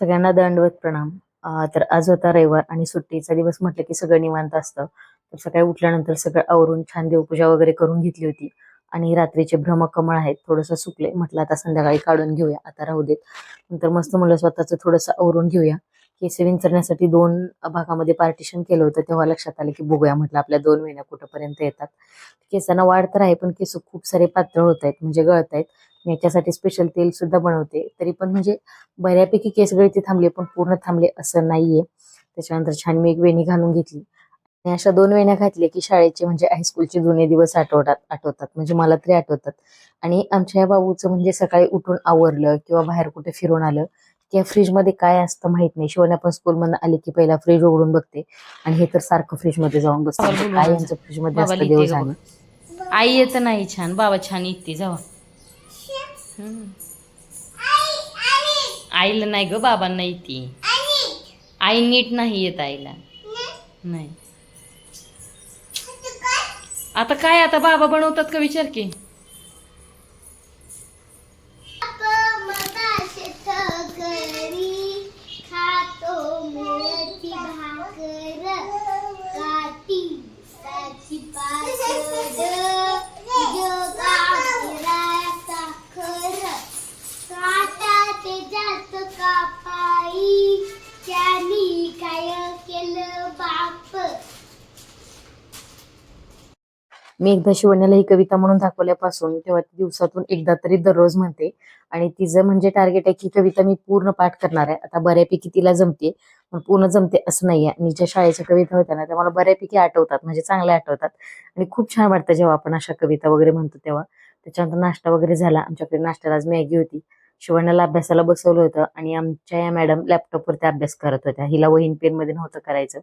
सगळ्यांना दंडवत प्रणाम. तर आज होता रविवार आणि सुट्टीचा दिवस म्हटलं की सगळं निवांत असतं. तर सकाळी उठल्यानंतर सगळं आवरून छान देवपूजा वगैरे करून घेतली होती आणि रात्रीचे ब्रह्मकमळ आहेत थोडंसं सुकले, म्हटलं आता संध्याकाळी काढून घेऊया, आता राहू देत. नंतर मस्त म्हणलं स्वतःचं थोडंसं आवरून घेऊया. केस विंचरण्यासाठी 2 भागामध्ये पार्टिशन केलं होतं, तेव्हा लक्षात आलं की बघूया, म्हटलं आपल्या 2 वेण्या कुठपर्यंत येतात. केसांना वाढ तर आहे, पण केस खूप सारे पातळ होत आहेत, म्हणजे गळत आहेत. मी याच्यासाठी स्पेशल तेल सुद्धा बनवते, तरी पण म्हणजे बऱ्यापैकी केस गळती थांबली, पण पूर्ण थांबले असं नाहीये. त्याच्यानंतर छान मी एक वेणी घालून घेतली आणि अशा 2 वेण्या घातल्या की शाळेचे म्हणजे हायस्कूलचे जुने दिवस आठवतात, म्हणजे मला तरी आठवतात. आणि आमच्या या बाबूचं म्हणजे सकाळी उठून आवरलं किंवा बाहेर कुठे फिरून आलं किंवा फ्रीजमध्ये काय असतं माहित नाही. शिवानी आपण स्कूलमधून आली की पहिला फ्रीज उघडून बघते आणि हे तर सारखं फ्रीजमध्ये जाऊन बसते. म्हणजे काय यांचं फ्रीजमध्ये बाबा असतं देव लिहिते ग जाणे. बघ. आई येत नाही छान, बाबा छान येते जावा. आईला नाही ग, बाबांना येते. आई नीट नाही येत आईला. नाही आता काय, आता बाबा बनवतात का विचार की. मी एकदा शिवण्याला ही कविता म्हणून दाखवल्यापासून तेव्हा ती दिवसातून एकदा तरी दररोज म्हणते आणि तिचं म्हणजे टार्गेट आहे की कविता मी पूर्ण पाठ करणार आहे. आता बऱ्यापैकी तिला जमते, पण पूर्ण जमते असं नाहीये. आणि ज्या शाळेच्या कविता होत्या ना त्या मला बऱ्यापैकी आठवतात, म्हणजे चांगल्या आठवतात आणि खूप छान वाटतं जेव्हा आपण अशा कविता वगैरे म्हणतो तेव्हा. त्याच्यानंतर नाश्ता वगैरे झाला. आमच्याकडे नाश्त्याला आज मॅगी होती. शिवण्याला अभ्यासाला बसवलं होतं आणि आमच्या या मॅडम लॅपटॉपवरती अभ्यास करत होत्या. हिला वहीन पेन मध्ये नव्हतं करायचं.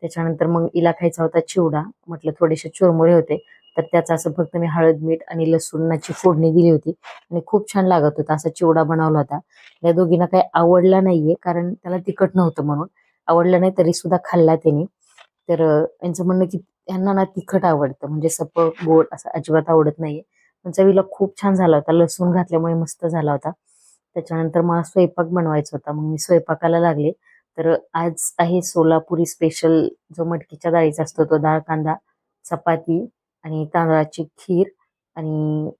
त्याच्यानंतर मग हिला खायचा होता चिवडा. म्हटलं थोडेसे चुरमुरे होते, तर त्याचं असं फक्त मी हळद मीठ आणि लसूणाची फोडणी दिली होती आणि खूप छान लागत होता. असा चिवडा बनवला होता. या दोघींना काही आवडला नाहीये, कारण त्याला तिखट नव्हतं म्हणून. आवडलं नाही तरी सुद्धा खाल्ला त्यांनी. तर यांचं म्हणणं की यांना ना तिखट आवडतं, म्हणजे सपक गोड असं अजिबात आवडत नाहीये. पण चवीला खूप छान झाला होता, लसूण घातल्यामुळे मस्त झाला होता. त्याच्यानंतर मला स्वयंपाक बनवायचा होता, मग मी स्वयंपाकाला लागले. तर आज आहे सोलापुरी स्पेशल, जो मटकीच्या डाळीचा असतो तो डाळ कांदा, चपाती आणि तांदळाची खीर आणि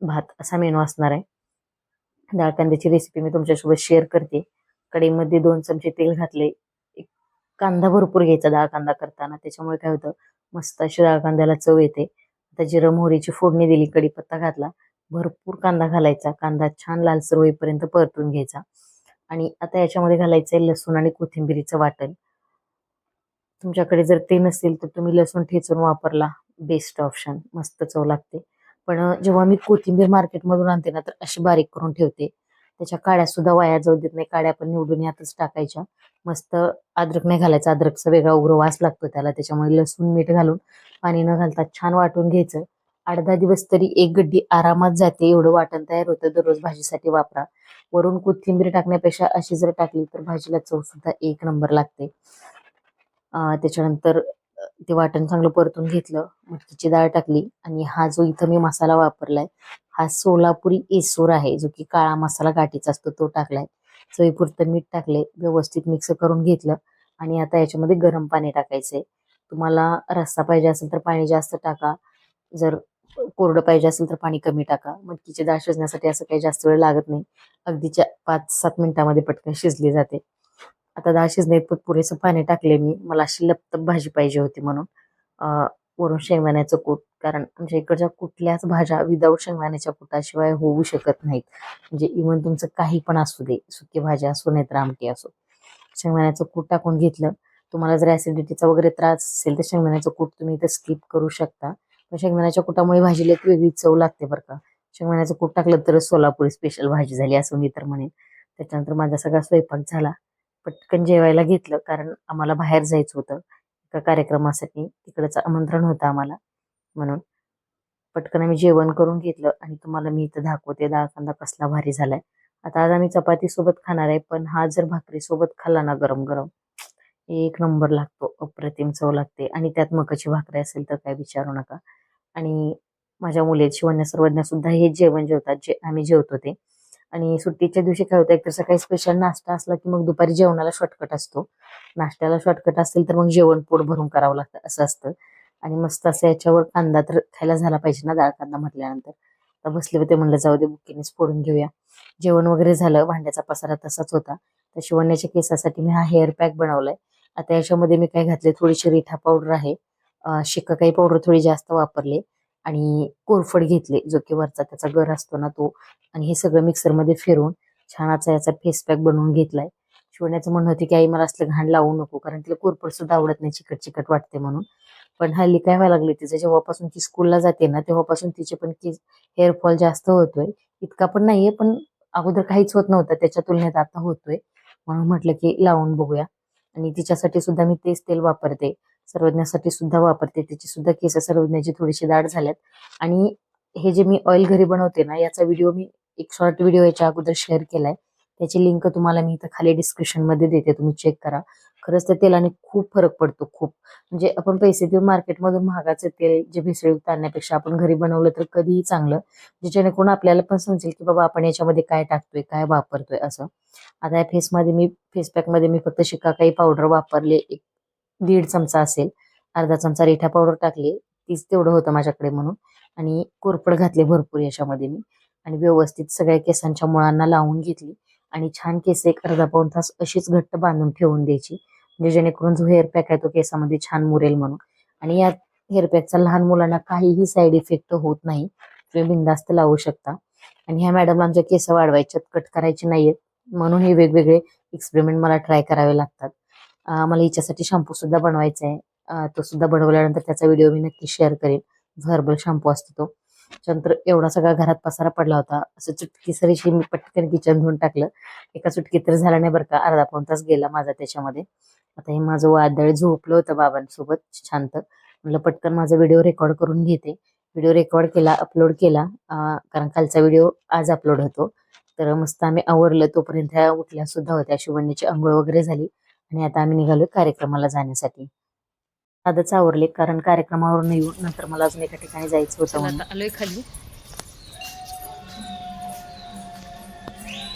भात असा मेनू असणार आहे. डाळ कांद्याची रेसिपी मी तुमच्यासोबत शेअर करते. कढईमध्ये 2 चमचे तेल घातले. एक कांदा भरपूर घ्यायचा डाळ कांदा करताना, त्याच्यामुळे काय होतं, मस्त अशी डाळ कांद्याला चव येते. आता जिरं मोहरीची फोडणी दिली, कढीपत्ता घातला, भरपूर कांदा घालायचा. कांदा छान लालसर होईपर्यंत परतून घ्यायचा आणि आता याच्यामध्ये घालायचंय लसूण आणि कोथिंबिरीचं वाटण. तुमच्याकडे जर ते नसेल तर तुम्ही लसूण ठेचून वापरला, बेस्ट ऑप्शन, मस्त चव लागते. पण जेव्हा मी कोथिंबीर मार्केटमधून आणते ना तर अशी बारीक करून ठेवते. त्याच्या काड्या सुद्धा वाया जाऊ देत नाही, काड्या पण निवडून यातच टाकायच्या. मस्त अद्रक नाही घालायचं, अद्रकचा वेगळा उग्र वास लागतो त्याला, त्याच्यामुळे लसूण मीठ घालून पाणी न घालता छान वाटून घ्यायचं. 8-10 दिवस तरी एक गड्डी आरामात जाते, एवढं वाटण तयार होतं. दररोज भाजीसाठी वापरा. वरून कोथिंबीर टाकण्यापेक्षा अशी जर टाकली तर भाजीला चव सुद्धा एक नंबर लागते. त्याच्यानंतर ते वाटण चांगलं परतून घेतलं, मटकीची डाळ टाकली आणि हा जो इथं मी मसाला वापरलाय हा सोलापुरी एसूर आहे, जो की काळा मसाला गाठीचा असतो तो टाकलाय. चवीपुरतं मीठ टाकले, व्यवस्थित मिक्स करून घेतलं आणि आता याच्यामध्ये गरम पाणी टाकायचंय. तुम्हाला रस्सा पाहिजे असेल तर पाणी जास्त टाका, जर कोरडं पाहिजे असेल तर पाणी कमी टाका. मटकीची डाळ शिजण्यासाठी असं काही जास्त वेळ लागत नाही, अगदीच्या 5-7 मिनिटामध्ये पटकन शिजली जाते. आता डाळ शिजण्यात पुरेसं पाणी टाकले मी, मला अशी लपतप भाजी पाहिजे होती म्हणून. वरून शेंगदाण्याचं कूट, कारण आमच्या इकडच्या कुठल्याच भाज्या विदाऊट शेंगदाण्याच्या कुटाशिवाय होऊ शकत नाहीत. म्हणजे इव्हन तुमचं काही पण असू दे, सुकी भाजी असो नाही तर आमटी असो, शेंगदाण्याचं कूट टाकून घेतलं. तुम्हाला जर ऍसिडिटीचा वगैरे त्रास असेल तर शेंगदाण्याचं कूट तुम्ही इथं स्किप करू शकता, पण शेंगदाण्याच्या कुटामुळे भाजीला एक वेगळी चव लागते बरं का. शेंगदाण्याचं कूट टाकलं तर सोलापुरी स्पेशल भाजी झाली असं मी तर म्हणेन. त्याच्यानंतर माझा सगळा स्वयंपाक झाला. पटकन जेवायला घेतलं, कारण आम्हाला बाहेर जायचं होतं एका कार्यक्रमासाठी, तिकडचं आमंत्रण होतं आम्हाला, म्हणून पटकन आम्ही जेवण करून घेतलं आणि तुम्हाला मी इथं दाखवते डाळ कांदा कसला भारी झालाय. आता आज आम्ही चपाती सोबत खाणार आहे, पण हा जर भाकरी सोबत खाल्ला ना गरम गरम, एक नंबर लागतो, अप्रतिम चव लागते. आणि त्यात मकाची भाकरी असेल तर काय विचारू नका. आणि माझ्या मुली शिवण्या सर्वज्ञ सुद्धा हे जेवण जेवतात जे आम्ही जेवतो ते. आणि सुट्टीच्या दिवशी काय होतं, एकतर सकाळी स्पेशल नाश्ता असला की मग दुपारी जेवणाला शॉर्टकट असतो. नाश्त्याला शॉर्टकट असेल तर मग जेवण पोट भरून करावं लागतं असं असतं. आणि मस्त असं याच्यावर कांदा तर खायला झाला पाहिजे ना, डाळ कांदा म्हटल्यानंतर. तर बसले होते, म्हणलं जाऊ दे बुक्कीनेच फोडून घेऊया. जेवण वगैरे झालं, भांड्याचा पसारा तसाच होता. तर शिवण्याच्या केसासाठी मी हा हेअर पॅक बनवलाय. आता याच्यामध्ये मी काय घातले, थोडीशी रिठा पावडर आहे, शिकाकाई पावडर थोडी जास्त वापरली आणि कोरफड घेतले, जो की वरचा त्याचा गर असतो ना तो. आणि हे सगळं मिक्सरमध्ये फिरवून छानाचा याचा फेस पॅक बनवून घेतलाय. शिवण्याचं म्हणणं होतं की आई मला असलं घाण लावू नको, कारण तिला कोरफड सुद्धा आवडत नाही, चिकट चिकट वाटते म्हणून. पण हल्ली काय व्हायला लागले, तिचं जेव्हापासून ती स्कूलला जाते ना तेव्हापासून तिचे पण केस हेअरफॉल जास्त होतोय. इतका पण नाहीये, पण अगोदर काहीच होत नव्हतं, त्याच्या तुलनेत आता होतोय. म्हणून म्हटलं की लावून बघूया. आणि तिच्यासाठी सुद्धा मी तेच तेल वापरते, सर्वज्ञासाठी सुद्धा वापरते. तिची सुद्धा केस सर्वज्ञाची थोडीशी दाट झाल्यात. आणि हे जे मी ऑइल घरी बनवते ना, याचा व्हिडिओ मी एक शॉर्ट व्हिडिओ याच्या अगोदर शेअर केलाय. त्याची लिंक तुम्हाला मी इथं खाली डिस्क्रिप्शन मध्ये देते, तुम्ही चेक करा. खरंच त्या तेलाने खूप फरक पडतो, खूप. म्हणजे आपण पैसे देऊन मार्केटमधून महागाचं तेल जे भेसळयुक्त आणण्यापेक्षा आपण घरी बनवलं तर कधीही चांगलं, जेणेकरून आपल्याला पण समजेल की बाबा आपण याच्यामध्ये काय टाकतोय, काय वापरतोय असं. आता या फेस पॅक मध्ये मी फक्त शिकाकाई पावडर वापरले, एक 1.5 चमचा असेल, अर्धा चमचा रिठा पावडर टाकली, तीच तेवढं होतं माझ्याकडे म्हणून. आणि कोरफड घातले भरपूर याच्यामध्ये मी. आणि व्यवस्थित सगळ्या केसांच्या मुळांना लावून घेतली. आणि छान केस एक अर्धा पाऊण तास अशीच घट्ट बांधून ठेवून द्यायची, म्हणजे जेणेकरून जो हेअर पॅक आहे तो केसामध्ये छान मुरेल म्हणून. आणि या हेअर पॅकचा लहान मुलांना काहीही साईड इफेक्ट होत नाही, तुम्ही बिनधास्त लावू शकता. आणि ह्या मॅडम आमच्या केस वाढवायच्यात, कट करायचे नाहीयेत, म्हणून हे वेगवेगळे एक्सपेरिमेंट मला ट्राय करावे लागतात. मला हिच्यासाठी शॅम्पू सुद्धा बनवायचा आहे. तो सुद्धा बनवल्यानंतर त्याचा व्हिडिओ मी नक्की शेअर करेन. जो हर्बल शॅम्पू असतो तो. त्यानंतर एवढा सगळा घरात पसारा पडला होता, असं चुटकी सरीशी मी पटकन किचन धुवून टाकलं. एका चुटकीत तर झाला नाही बरं का, अर्धा पाऊण तास गेला माझा त्याच्यामध्ये. आता हे माझं वादळ झोपलं होतं बाबांसोबत शांत, म्हणलं पटकन माझा व्हिडिओ रेकॉर्ड करून घेते. व्हिडिओ रेकॉर्ड केला, अपलोड केला, कारण कालचा व्हिडिओ आज अपलोड होतो. तर मस्त आम्ही आवरलं, तोपर्यंत ह्या उठल्या सुद्धा होत्या. शिवण्याची आंघोळ वगैरे झाली आणि आता आम्ही निघालोय कार्यक्रमाला जाण्यासाठी. आजच आवरले, कारण कार्यक्रमावरून येऊन नंतर मला अजून एका ठिकाणी जायचं होतं म्हणून. आता आलोय खाली.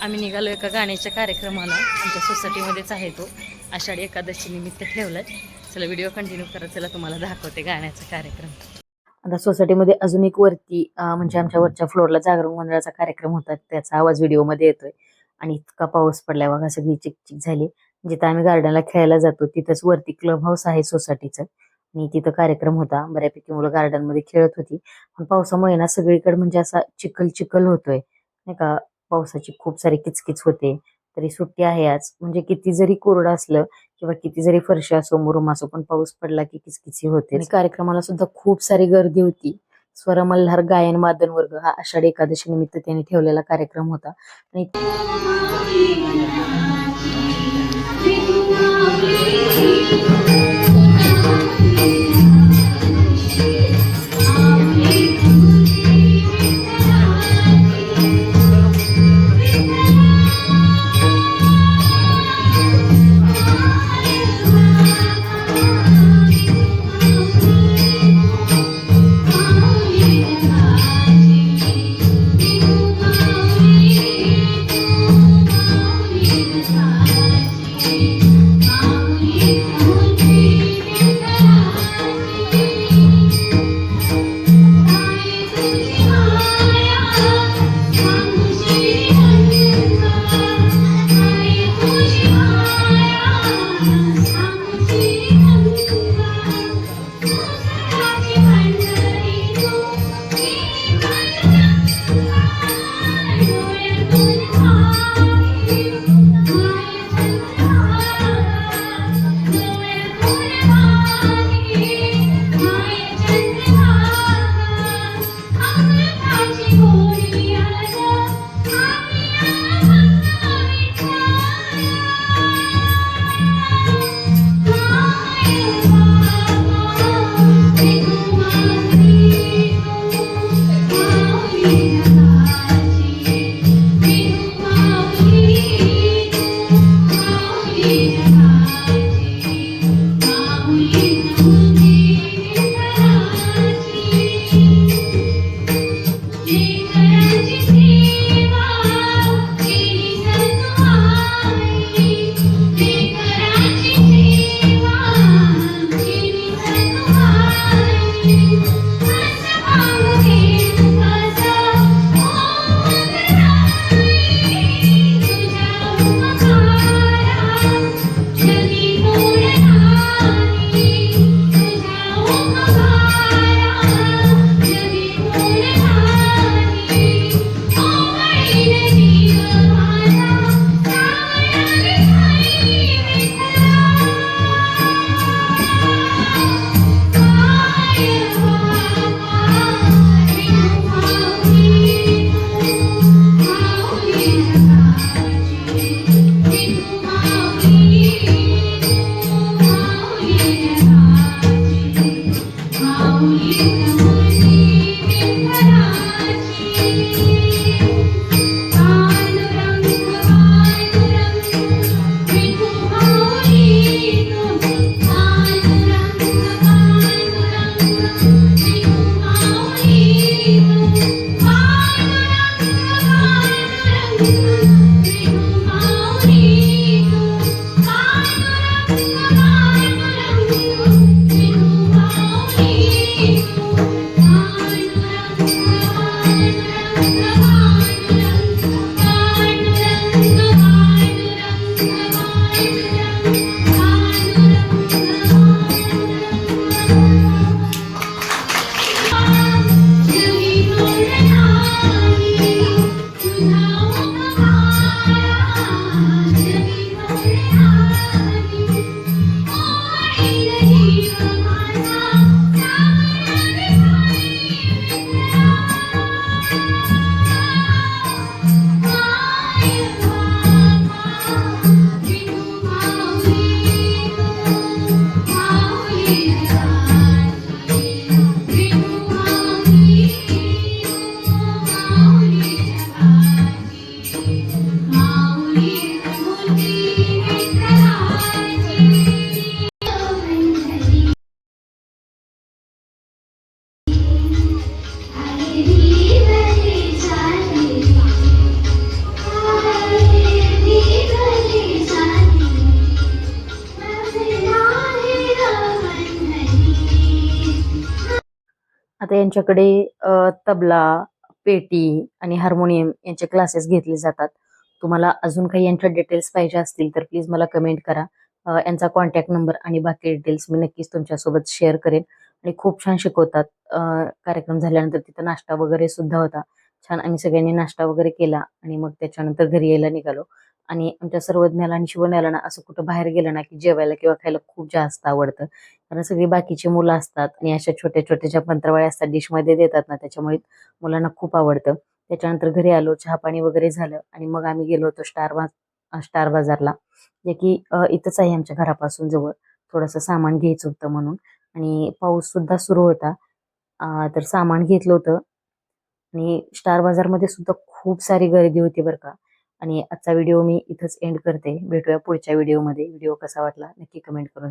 आम्ही निघालो एका गाण्याच्या कार्यक्रमाला, आमच्या सोसायटीमध्येच आहे तो. आषाढी एकादशी निमित्त ठेवलाय. चला व्हिडिओ कंटिन्यू करा, चला तुम्हाला दाखवते गाण्याचा कार्यक्रम. आता सोसायटीमध्ये अजून एक वरती म्हणजे आमच्या वरच्या फ्लोअरला जागरण गोंधळाचा कार्यक्रम होता, त्याचा आवाज व्हिडिओमध्ये येतोय. आणि इतका पाऊस पडलाय बघा, सगळी चिकचिक झाली. जिथं आम्ही गार्डनला खेळायला जातो तिथंच वरती क्लब हाऊस आहे सोसायटीचं, आणि तिथं कार्यक्रम होता. बऱ्यापैकी मुलं गार्डन मध्ये खेळत होती. पण पावसामुळे ना सगळीकडे म्हणजे असा चिखल चिखल होतोय नाही का, पावसाची खूप सारी किचकिच होते. तरी सुट्टी आहे आज, म्हणजे किती जरी कोरडं असलं किंवा किती जरी फरशी असो, मुरुम असो, पण पाऊस पडला की किचकिची होते. आणि कार्यक्रमाला सुद्धा खूप सारी गर्दी होती. स्वरमल्हार गायन वादन वर्ग हा आषाढी एकादशी निमित्त त्यांनी ठेवलेला कार्यक्रम होता. आणि आता यांच्याकडे तबला, पेटी आणि हार्मोनियम यांचे क्लासेस घेतले जातात. तुम्हाला अजून काही यांच्या डिटेल्स पाहिजे असतील तर प्लीज मला कमेंट करा. यांचा कॉन्टॅक्ट नंबर आणि बाकी डिटेल्स मी नक्कीच तुमच्यासोबत शेअर करेन. आणि खूप छान शिकवतात. कार्यक्रम झाल्यानंतर तिथं नाश्ता वगैरे सुद्धा होता. छान आम्ही सगळ्यांनी नाश्ता वगैरे केला आणि मग त्याच्यानंतर घरी यायला निघालो. आणि आमच्या सर्वज्ञाला आणि शिवण्याला ना असं कुठं बाहेर गेलं ना की जेवायला किंवा खायला खूप जास्त आवडतं. कारण सगळी बाकीची मुलं असतात आणि अशा छोट्या छोट्या ज्या पंत्रवळ्या असतात डिशमध्ये देतात ना, त्याच्यामुळे मुलांना खूप आवडतं. त्याच्यानंतर घरी आलो, चहा पाणी वगैरे झालं आणि मग आम्ही गेलो होतो स्टार बाजारला, जे की इथंच आहे आमच्या घरापासून जवळ. थोडंसं सामान घ्यायचं होतं म्हणून. आणि पाऊस सुद्धा सुरू होता. तर सामान घेतलं होतं आणि स्टार बाजारमध्ये सुद्धा खूप सारी गर्दी होती बरं का. आणि आजचा व्हिडिओ मी इथंच एंड करते. भेटूया पुढच्या व्हिडिओमध्ये. व्हिडिओ कसा वाटला नक्की कमेंट करून